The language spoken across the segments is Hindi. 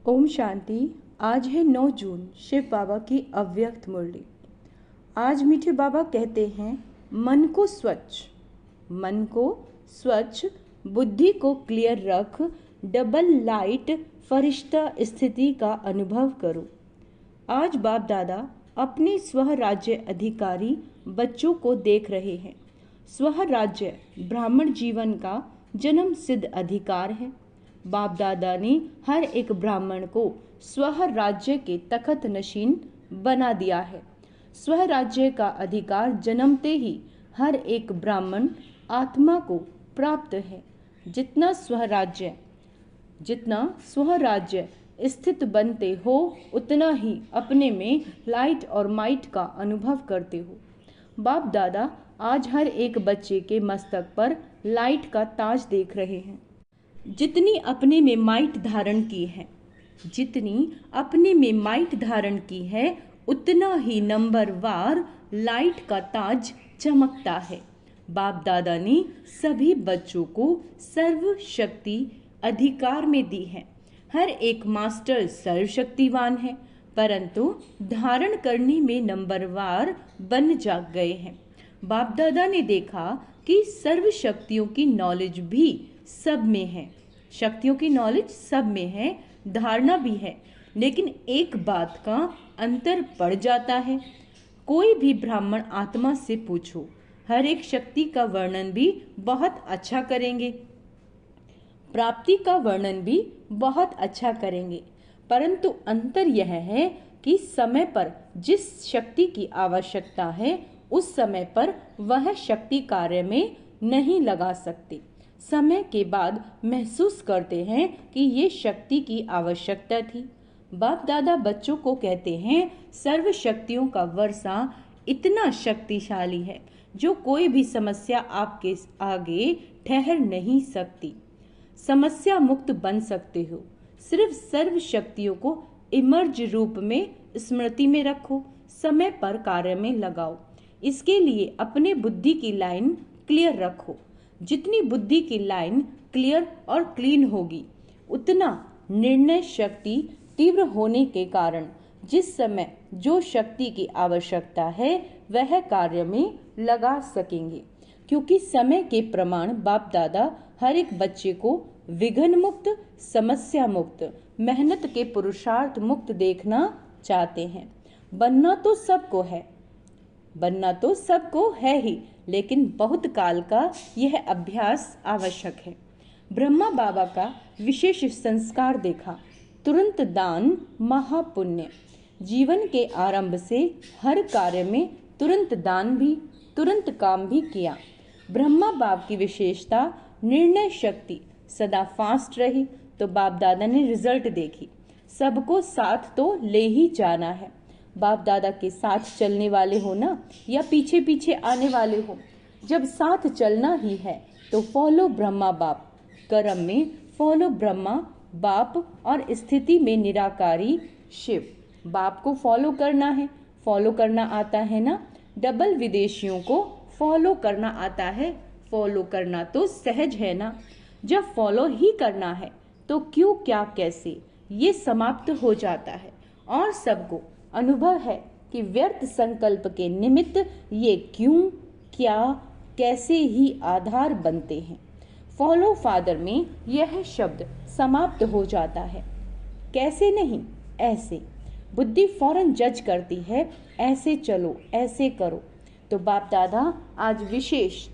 ओम शांति। आज है 9 जून, शिव बाबा की अव्यक्त मुरली। आज मीठे बाबा कहते हैं, मन को स्वच्छ, बुद्धि को क्लियर रख, डबल लाइट फरिश्ता स्थिति का अनुभव करो। आज बाप दादा अपने स्व राज्य अधिकारी बच्चों को देख रहे हैं। स्व राज्य ब्राह्मण जीवन का जन्म सिद्ध अधिकार है। बाप दादा ने हर एक ब्राह्मण को स्व राज्य के तख्त नशीन बना दिया है। स्व राज्य का अधिकार जन्मते ही हर एक ब्राह्मण आत्मा को प्राप्त है। जितना स्वराज्य स्थित बनते हो, उतना ही अपने में लाइट और माइट का अनुभव करते हो। बाप दादा आज हर एक बच्चे के मस्तक पर लाइट का ताज देख रहे हैं। जितनी अपने में माइट धारण की है, उतना ही नंबरवार लाइट का ताज चमकता है। बाप दादा ने सभी बच्चों को सर्वशक्ति अधिकार में दी है। हर एक मास्टर सर्वशक्तिवान है, परंतु धारण करने में नंबरवार बन जा गए हैं। बाप दादा ने देखा कि सर्व शक्तियों की नॉलेज भी सब में है, शक्तियों की नॉलेज सब में है, धारणा भी है, लेकिन एक बात का अंतर पड़ जाता है। कोई भी ब्राह्मण आत्मा से पूछो, हर एक शक्ति का वर्णन भी बहुत अच्छा करेंगे, प्राप्ति का वर्णन भी बहुत अच्छा करेंगे, परंतु अंतर यह है कि समय पर जिस शक्ति की आवश्यकता है, उस समय पर वह शक्ति कार्य में नहीं लगा सकते। समय के बाद महसूस करते हैं कि ये शक्ति की आवश्यकता थी। बाप दादा बच्चों को कहते हैं, सर्व शक्तियों का वर्षा इतना शक्तिशाली है जो कोई भी समस्या आपके आगे ठहर नहीं सकती। समस्या मुक्त बन सकते हो। सिर्फ सर्व शक्तियों को इमर्ज रूप में स्मृति में रखो, समय पर कार्य में लगाओ। इसके लिए अपने बुद्धि की लाइन क्लियर रखो। जितनी बुद्धि की लाइन क्लियर और क्लीन होगी, उतना निर्णय शक्ति तीव्र होने के कारण जिस समय जो शक्ति की आवश्यकता है, वह कार्य में लगा सकेंगे। क्योंकि समय के प्रमाण बाप दादा हर एक बच्चे को विघ्न मुक्त, समस्या मुक्त, मेहनत के पुरुषार्थ मुक्त देखना चाहते हैं। बनना तो सबको है ही, लेकिन बहुत काल का यह अभ्यास आवश्यक है। ब्रह्मा बाबा का विशेष संस्कार देखा, तुरंत दान महापुण्य। जीवन के आरंभ से हर कार्य में तुरंत दान भी, तुरंत काम भी किया। ब्रह्मा बाप की विशेषता निर्णय शक्ति सदा फास्ट रही, तो बाप दादा ने रिजल्ट देखी। सबको साथ तो ले ही जाना है। बाप दादा के साथ चलने वाले हो ना, या पीछे पीछे आने वाले हो, जब साथ चलना ही है तो फॉलो ब्रह्मा बाप। कर्म में फॉलो ब्रह्मा बाप और स्थिति में निराकारी शिव बाप को फॉलो करना है। फॉलो करना आता है ना। डबल विदेशियों को फॉलो करना आता है। फॉलो करना तो सहज है ना। जब फॉलो ही करना है तो क्यों, क्या, कैसे, ये समाप्त हो जाता है। और सबको अनुभव है कि व्यर्थ संकल्प के निमित्त ये क्यों, क्या, कैसे ही आधार बनते हैं। फॉलो फादर में यह शब्द समाप्त हो जाता है। कैसे नहीं, ऐसे। बुद्धि फौरन जज करती है, ऐसे चलो, ऐसे करो। तो बाप दादा आज विशेष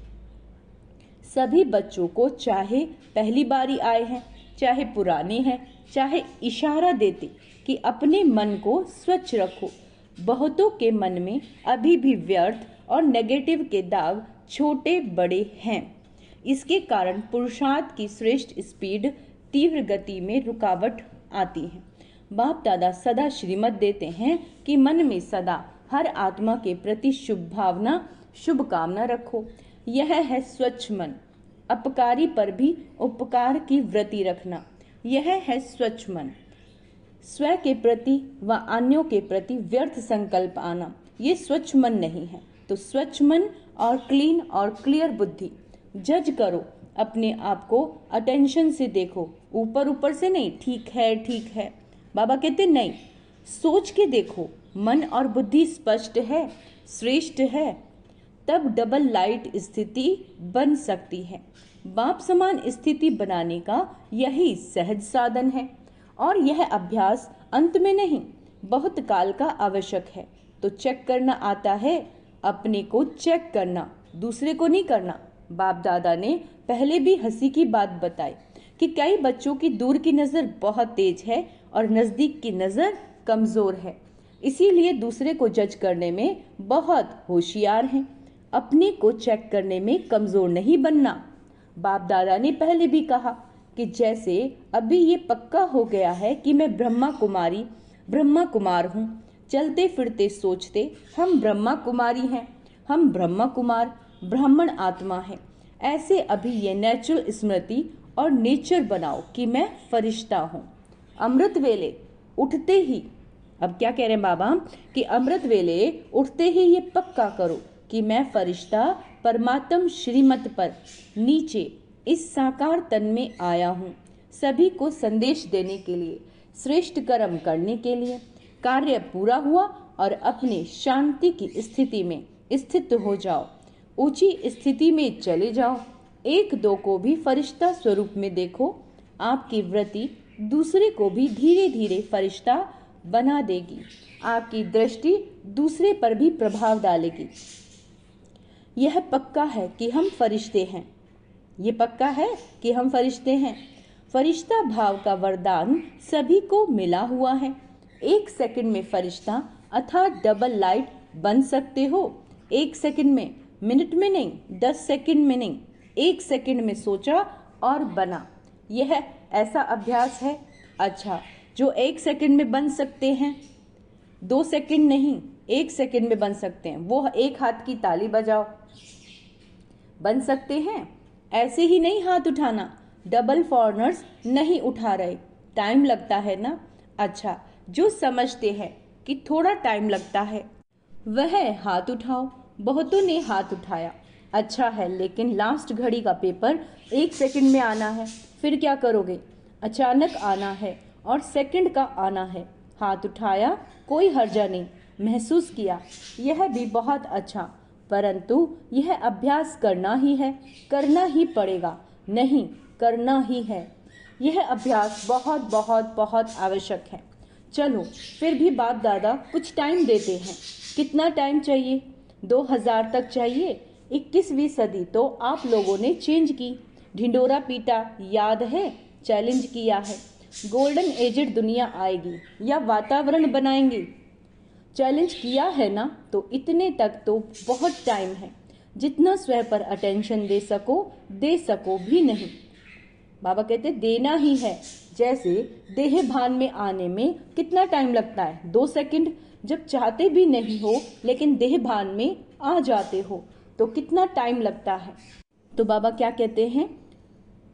सभी बच्चों को, चाहे पहली बारी आए हैं, चाहे पुराने हैं, चाहे इशारा देते कि अपने मन को स्वच्छ रखो। बहुतों के मन में अभी भी व्यर्थ और नेगेटिव के दाग छोटे बड़े हैं। इसके कारण पुरुषार्थ की श्रेष्ठ स्पीड, तीव्र गति में रुकावट आती है। बाप दादा सदा श्रीमत देते हैं कि मन में सदा हर आत्मा के प्रति शुभ भावना, शुभ कामना रखो। यह है स्वच्छ मन। अपकारी पर भी उपकार की वृत्ति रखना, यह है स्वच्छ मन। स्व के प्रति व अन्यों के प्रति व्यर्थ संकल्प आना, ये स्वच्छ मन नहीं है। तो स्वच्छ मन और क्लीन और क्लियर बुद्धि। जज करो अपने आप को, अटेंशन से देखो, ऊपर ऊपर से नहीं, ठीक है, बाबा कहते नहीं, सोच के देखो, मन और बुद्धि स्पष्ट है, श्रेष्ठ है, तब डबल लाइट स्थिति बन सकती है। बाप समान स्थिति बनाने का यही सहज साधन है और यह अभ्यास अंत में नहीं, बहुत काल का आवश्यक है। तो चेक करना आता है, अपने को चेक करना, दूसरे को नहीं करना। बाप दादा ने पहले भी हंसी की बात बताई कि कई बच्चों की दूर की नज़र बहुत तेज है और नज़दीक की नज़र कमज़ोर है, इसीलिए दूसरे को जज करने में बहुत होशियार हैं। अपने को चेक करने में कमज़ोर नहीं बनना। बाप दादा ने पहले भी कहा कि जैसे अभी ये पक्का हो गया है कि मैं ब्रह्मा कुमार हूँ, चलते फिरते सोचते हम ब्रह्मा कुमारी हैं, हम ब्रह्मा कुमार ब्राह्मण आत्मा है, ऐसे अभी ये नेचुरल स्मृति और नेचर बनाओ कि मैं फरिश्ता हूँ। अमृत वेले उठते ही, अब क्या कह रहे हैं बाबा कि अमृत वेले उठते ही ये पक्का करो कि मैं फरिश्ता परमात्म श्रीमत पर नीचे इस साकार तन में आया हूँ, सभी को संदेश देने के लिए, श्रेष्ठ कर्म करने के लिए। कार्य पूरा हुआ और अपने शांति की स्थिति में स्थित हो जाओ, ऊंची स्थिति में चले जाओ। एक दो को भी फरिश्ता स्वरूप में देखो, आपकी वृत्ति दूसरे को भी धीरे धीरे फरिश्ता बना देगी, आपकी दृष्टि दूसरे पर भी प्रभाव डालेगी। यह पक्का है कि हम फरिश्ते हैं, ये पक्का है कि हम फरिश्ते हैं। फरिश्ता भाव का वरदान सभी को मिला हुआ है। 1 सेकंड में फरिश्ता अर्थात डबल लाइट बन सकते हो। 1 सेकंड में, मिनट में नहीं, 10 सेकंड में नहीं, 1 सेकंड में सोचा और बना। यह ऐसा अभ्यास है, अच्छा, जो 1 सेकंड में बन सकते हैं, 2 सेकंड नहीं, 1 सेकंड में बन सकते हैं, वो एक हाथ की ताली बजाओ, बन सकते हैं। ऐसे ही नहीं हाथ उठाना, डबल फॉरनर्स नहीं उठा रहे, टाइम लगता है ना। अच्छा, जो समझते हैं कि थोड़ा टाइम लगता है वह हाथ उठाओ। बहुतों ने हाथ उठाया, अच्छा है, लेकिन लास्ट घड़ी का पेपर 1 सेकंड में आना है, फिर क्या करोगे? अचानक आना है और सेकंड का आना है। हाथ उठाया, कोई हर्जा नहीं, महसूस किया, यह भी बहुत अच्छा, परंतु यह अभ्यास करना ही है, करना ही पड़ेगा, नहीं करना ही है। यह अभ्यास बहुत बहुत बहुत आवश्यक है। चलो, फिर भी बाप दादा कुछ टाइम देते हैं। कितना टाइम चाहिए? 2000 तक चाहिए। 21वीं सदी तो आप लोगों ने चेंज की, ढिंडोरा पीटा, याद है, चैलेंज किया है। गोल्डन एजेड दुनिया आएगी या वातावरण बनाएंगे, चैलेंज किया है ना, तो इतने तक तो बहुत टाइम है। जितना स्वयं पर अटेंशन दे सको भी नहीं। बाबा कहते देना ही है। जैसे देह भान में आने में कितना टाइम लगता है? 2 सेकंड। जब चाहते भी नहीं हो लेकिन देह भान में आ जाते हो तो कितना टाइम लगता है? तो बाबा क्या कहते हैं,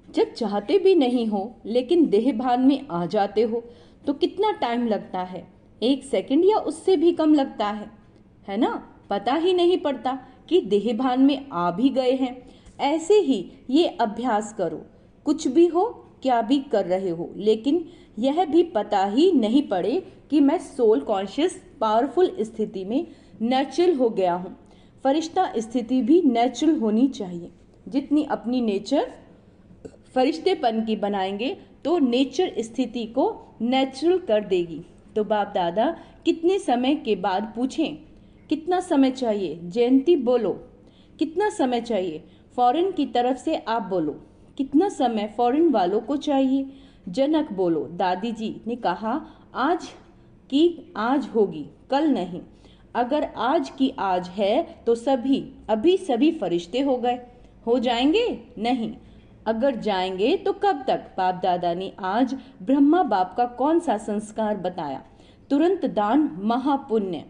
जब चाहते भी नहीं हो लेकिन देह भान में आ जाते हो तो कितना टाइम लगता है? 1 सेकंड या उससे भी कम लगता है ना? पता ही नहीं पड़ता कि देह भान में आ भी गए हैं। ऐसे ही ये अभ्यास करो, कुछ भी हो, क्या भी कर रहे हो, लेकिन यह भी पता ही नहीं पड़े कि मैं सोल कॉन्शियस पावरफुल स्थिति में नेचुरल हो गया हूँ। फरिश्ता स्थिति भी नेचुरल होनी चाहिए। जितनी अपनी नेचर फरिश्तेपन की बनाएंगे तो नेचर स्थिति को नेचुरल कर देगी। तो बाप दादा कितने समय के बाद पूछें, कितना समय चाहिए? जयंती बोलो, कितना समय चाहिए? फॉरेन की तरफ से आप बोलो, कितना समय फॉरेन वालों को चाहिए? जनक बोलो, दादी जी ने कहा आज की आज होगी, कल नहीं। अगर आज की आज है तो सभी फरिश्ते हो जाएंगे? नहीं। अगर जाएंगे तो कब तक? बाप दादा ने आज ब्रह्मा बाप का कौन सा संस्कार बताया? तुरंत दान महापुण्य।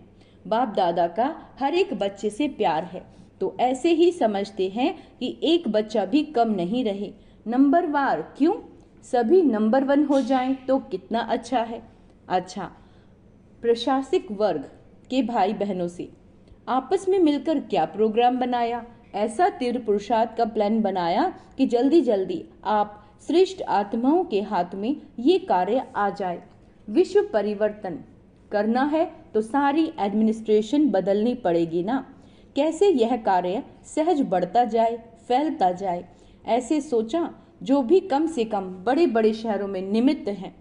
बाप दादा का हर एक बच्चे से प्यार है, तो ऐसे ही समझते हैं कि एक बच्चा भी कम नहीं रहे। नंबर वार क्यों? सभी नंबर 1 हो जाएं तो कितना अच्छा है। अच्छा, प्रशासनिक वर्ग के भाई बहनों से आपस में मिलकर क्या प्रोग्राम बनाया? ऐसा तीव्र पुरुषार्थ का प्लान बनाया कि जल्दी जल्दी आप श्रेष्ठ आत्माओं के हाथ में ये कार्य आ जाए। विश्व परिवर्तन करना है तो सारी एडमिनिस्ट्रेशन बदलनी पड़ेगी ना। कैसे यह कार्य सहज बढ़ता जाए, फैलता जाए, ऐसे सोचा। जो भी कम से कम बड़े बड़े शहरों में निमित्त हैं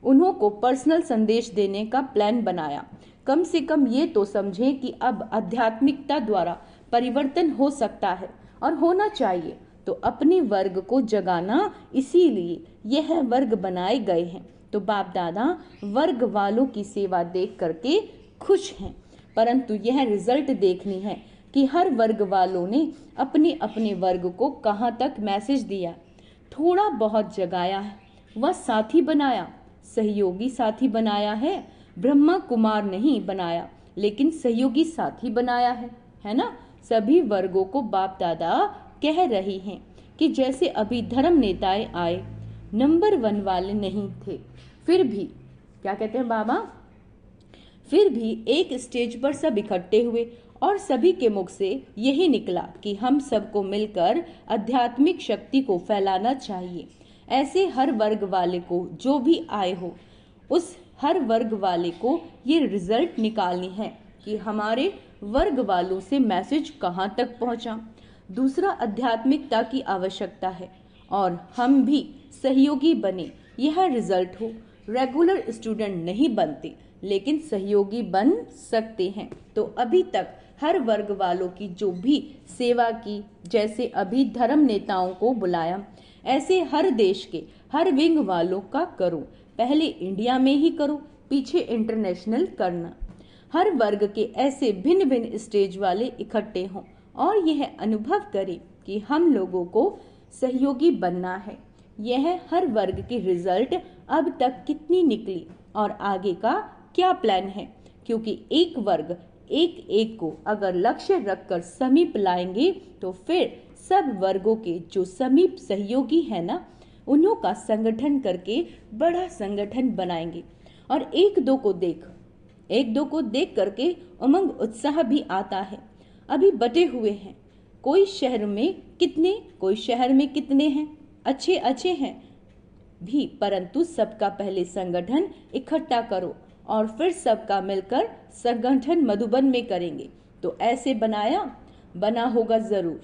उन्हों को पर्सनल संदेश देने का प्लान बनाया। कम से कम ये तो समझें कि अब आध्यात्मिकता द्वारा परिवर्तन हो सकता है और होना चाहिए। तो अपने वर्ग को जगाना, इसीलिए यह वर्ग बनाए गए हैं। तो बाप दादा वर्ग वालों की सेवा देख करके खुश हैं, परंतु यह रिजल्ट देखनी है कि हर वर्ग वालों ने अपने अपने वर्ग को कहाँ तक मैसेज दिया। थोड़ा बहुत जगाया है, वह साथी बनाया, सहयोगी साथी बनाया है। ब्रह्मा कुमार नहीं बनाया, लेकिन सहयोगी साथी बनाया है ना। सभी वर्गों को बाप दादा कह रही हैं कि जैसे अभी धर्म नेताएं आए, नंबर 1 वाले नहीं थे, फिर भी क्या कहते हैं बाबा, फिर भी एक स्टेज पर सब इकट्ठे हुए और सभी के मुख से यही निकला कि हम सबको मिलकर आध्यात्मिक शक्ति को फैलाना चाहिए। ऐसे हर वर्ग वाले को जो भी आए हो, उस हर वर्ग वाले को ये रिजल्ट निकालनी है कि हमारे वर्ग वालों से मैसेज कहाँ तक पहुँचा। दूसरा, आध्यात्मिकता की आवश्यकता है और हम भी सहयोगी बने, यह रिजल्ट हो। रेगुलर स्टूडेंट नहीं बनते, लेकिन सहयोगी बन सकते हैं। तो अभी तक हर वर्ग वालों की जो भी सेवा की, जैसे अभी धर्म नेताओं को बुलाया, ऐसे हर देश के हर विंग वालों का करो। पहले इंडिया में ही करो, पीछे इंटरनेशनल करना। हर वर्ग के ऐसे भिन्न भिन्न स्टेज वाले इकट्ठे हों और यह अनुभव करें कि हम लोगों को सहयोगी बनना है। यह हर वर्ग की रिजल्ट अब तक कितनी निकली और आगे का क्या प्लान है, क्योंकि एक वर्ग एक एक को अगर लक्ष्य रखकर समीप लाएंगे तो फिर सब वर्गों के जो समीप सहयोगी है ना, उन्हों का संगठन करके बड़ा संगठन बनाएंगे। और एक दो को देख करके उमंग उत्साह भी आता है। अभी बटे हुए हैं, कोई शहर में कितने हैं, अच्छे हैं भी, परंतु सबका पहले संगठन इकट्ठा करो और फिर सबका मिलकर संगठन मधुबन में करेंगे। तो ऐसे बना होगा जरूर।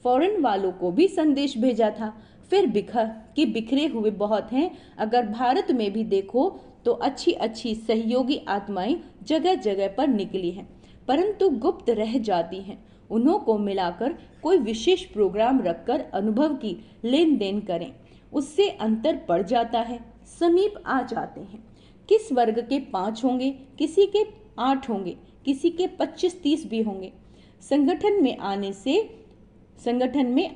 फॉरेन वालों को भी संदेश भेजा था, फिर बिखरे हुए बहुत हैं। अगर भारत में भी देखो तो अच्छी अच्छी सहयोगी आत्माएं जगह जगह पर निकली हैं, परंतु गुप्त रह जाती हैं। उन्हों को मिलाकर कोई विशेष प्रोग्राम रखकर अनुभव की लेन देन करें, उससे अंतर पड़ जाता है, समीप आ जाते हैं। किस वर्ग के 5 होंगे, किसी के 8 होंगे, किसी के 25-30 भी होंगे। संगठन में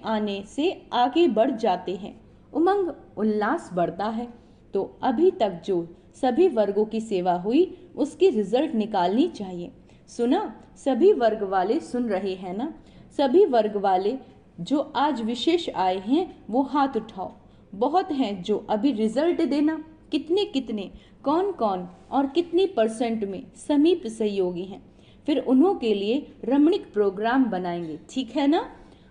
आने से आगे बढ़ जाते हैं, उमंग उल्लास बढ़ता है। तो अभी तक जो सभी वर्गों की सेवा हुई उसकी रिजल्ट निकालनी चाहिए। सुना, सभी वर्ग वाले सुन रहे हैं ना? सभी वर्ग वाले जो आज विशेष आए हैं वो हाथ उठाओ। बहुत हैं जो अभी रिजल्ट देना, कितने कौन और कितनी परसेंट में समीप सहयोगी हैं, फिर उन्हों के लिए रमणीक प्रोग्राम बनाएंगे, ठीक है ना?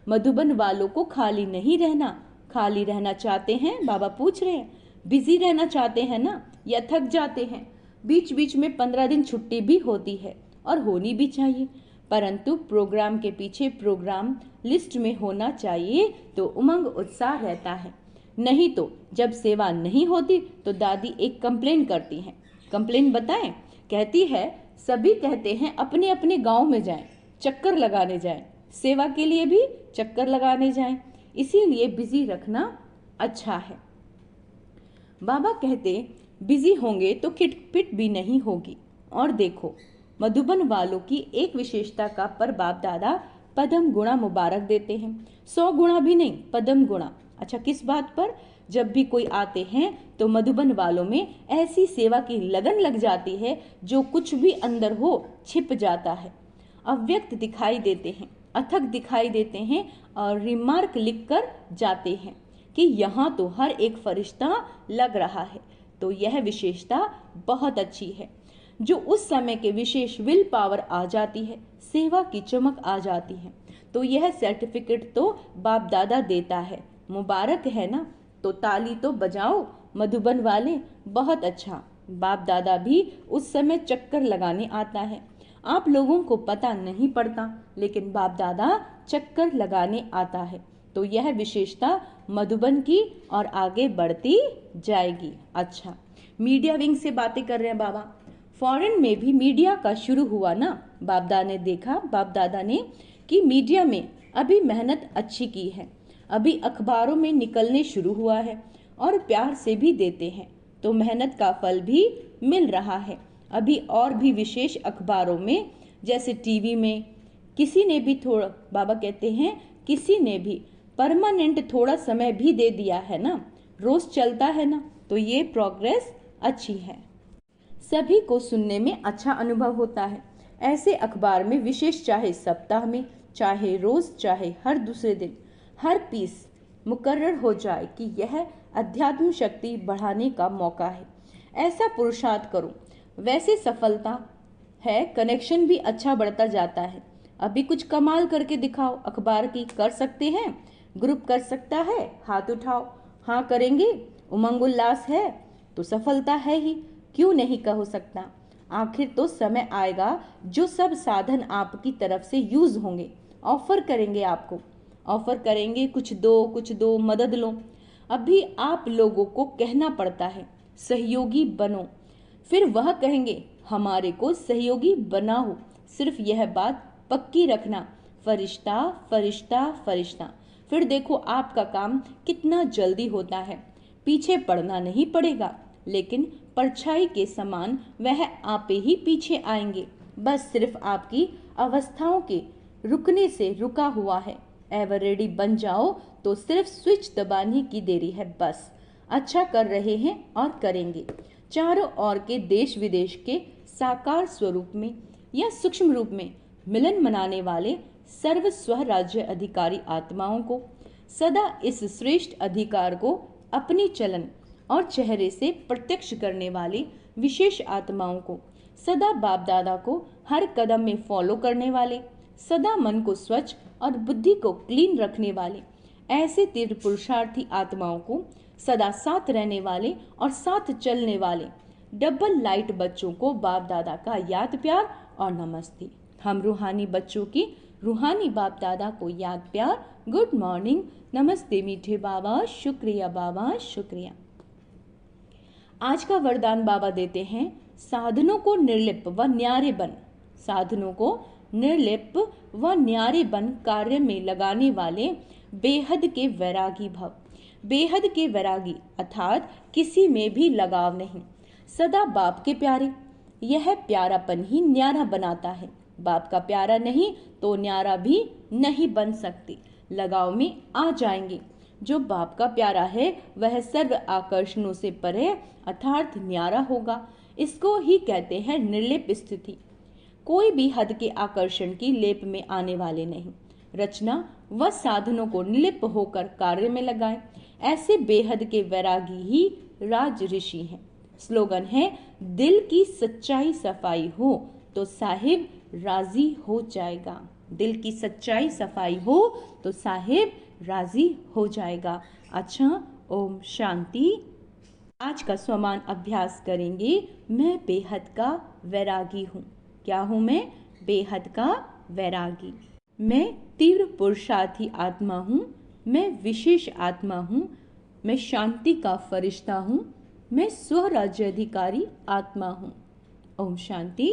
मधुबन वालों को खाली नहीं रहना। खाली रहना चाहते हैं? बाबा पूछ रहे हैं। बिजी रहना चाहते हैं ना, या थक जाते हैं? बीच बीच में 15 दिन छुट्टी भी होती है और होनी भी चाहिए, परंतु प्रोग्राम के पीछे प्रोग्राम लिस्ट में होना चाहिए तो उमंग उत्साह रहता है। नहीं तो जब सेवा नहीं होती तो दादी एक कंप्लेन करती हैं। कंप्लेन बताएं? कहती है सभी कहते हैं अपने अपने गांव में जाएं, चक्कर लगाने जाएं, सेवा के लिए भी चक्कर लगाने जाएं, इसीलिए बिजी रखना अच्छा है। बाबा कहते बिजी होंगे तो खिटपिट भी नहीं होगी। और देखो मधुबन वालों की एक विशेषता का पर बाप दादा पदम गुणा मुबारक देते हैं। 100 गुणा भी नहीं, पदम गुणा। अच्छा, किस बात पर? जब भी कोई आते हैं तो मधुबन वालों में ऐसी सेवा की लगन लग जाती है जो कुछ भी अंदर हो छिप जाता है, अव्यक्त दिखाई देते हैं, अथक दिखाई देते हैं और रिमार्क लिख कर जाते हैं कि यहाँ तो हर एक फरिश्ता लग रहा है। तो यह विशेषता बहुत अच्छी है। जो उस समय के विशेष विल पावर आ जाती है, सेवा की चमक आ जाती है, तो यह सर्टिफिकेट तो बाप दादा देता है। मुबारक है ना? तो ताली तो बजाओ मधुबन वाले, बहुत अच्छा। बाप दादा भी उस समय चक्कर लगाने आता है। आप लोगों को पता नहीं पड़ता, लेकिन बाप दादा चक्कर लगाने आता है। तो यह विशेषता मधुबन की और आगे बढ़ती जाएगी। अच्छा, मीडिया विंग से बातें कर रहे हैं बाबा। फॉरेन में भी मीडिया का शुरू हुआ ना। बाप दादा ने कि मीडिया में अभी मेहनत अच्छी की है, अभी अखबारों में निकलने शुरू हुआ है और प्यार से भी देते हैं, तो मेहनत का फल भी मिल रहा है। अभी और भी विशेष अखबारों में, जैसे टीवी में, किसी ने भी थोड़ा, बाबा कहते हैं किसी ने भी परमानेंट थोड़ा समय भी दे दिया है ना, रोज चलता है ना, तो ये प्रोग्रेस अच्छी है। सभी को सुनने में अच्छा अनुभव होता है। ऐसे अखबार में विशेष, चाहे सप्ताह में, चाहे रोज, चाहे हर दूसरे दिन, हर पीस मुकर्रर हो जाए कि यह अध्यात्म शक्ति बढ़ाने का मौका है। ऐसा पुरुषार्थ करो, वैसे सफलता है, कनेक्शन भी अच्छा बढ़ता जाता है। अभी कुछ कमाल करके दिखाओ, अखबार की कर सकते हैं, ग्रुप कर सकता है, हाथ उठाओ। हाँ करेंगे, उमंग उल्लास है तो सफलता है ही, क्यों नहीं कहो सकता। आखिर तो समय आएगा जो सब साधन आपकी तरफ से यूज होंगे, ऑफर करेंगे, आपको ऑफर करेंगे, कुछ दो, मदद लो। अभी आप लोगों को कहना पड़ता है सहयोगी बनो, फिर वह कहेंगे हमारे को सहयोगी बनाओ। सिर्फ यह बात पक्की रखना, फरिश्ता फरिश्ता फरिश्ता। फिर देखो आपका काम कितना जल्दी होता है। पीछे पड़ना नहीं पड़ेगा, लेकिन परछाई के समान वह आपे ही पीछे आएंगे। बस सिर्फ आपकी अवस्थाओं के रुकने से रुका हुआ है। एवर रेडी बन जाओ तो सिर्फ स्विच दबाने की देरी है बस। अच्छा कर रहे हैं और करेंगे। चारों ओर के देश विदेश के साकार स्वरूप में या सूक्ष्म रूप में मिलन मनाने वाले सर्व स्वराज्य अधिकारी आत्माओं को, सदा इस श्रेष्ठ अधिकार को अपनी चलन और चेहरे से प्रत्यक्ष करने वाले विशेष आत्माओं को, सदा बाप दादा को हर कदम में फॉलो करने वाले, सदा मन को स्वच्छ और बुद्धि को क्लीन रखने वाले ऐसे तीव्र पुरुषार्थी आत्माओं को, सदा साथ रहने वाले और साथ चलने वाले डबल लाइट बच्चों को बाप दादा का याद प्यार और नमस्ते। हम रूहानी बच्चों की रूहानी बाप दादा को याद प्यार, गुड मॉर्निंग, नमस्ते मीठे बाबा, शुक्रिया बाबा, शुक्रिया। आज का वरदान बाबा देते हैं, साधनों को निर्लिप्त व न्यारे बन, साधनों को निर्लिप्त व न्यारे बन कार्य में लगाने वाले बेहद के वैरागी भव। बेहद के वैरागी अर्थात किसी में भी लगाव नहीं, सदा बाप के प्यारे। यह प्यारापन ही न्यारा बनाता है। बाप का प्यारा नहीं तो न्यारा भी नहीं बन सकती। लगाव में आ जाएंगे। जो बाप का प्यारा है वह सर्व आकर्षणों से परे अर्थात न्यारा होगा। इसको ही कहते हैं निर्लिप स्थिति। कोई भी हद के आकर्षण की लेप में आने वाले नहीं। रचना व साधनों को निर्लिप होकर कार्य में लगाएं। ऐसे बेहद के वैरागी ही राज ऋषि हैं। स्लोगन है, दिल की सच्चाई सफाई हो तो साहिब राजी हो जाएगा। दिल की सच्चाई सफाई हो तो साहिब राजी हो जाएगा। अच्छा, ओम शांति। आज का स्वमान अभ्यास करेंगे। मैं बेहद का वैरागी हूँ। क्या हूँ मैं? बेहद का वैरागी। मैं तीव्र पुरुषार्थी आत्मा हूँ। मैं विशेष आत्मा हूँ। मैं शांति का फरिश्ता हूँ। मैं स्वराज्य अधिकारी आत्मा हूँ। ओम शांति।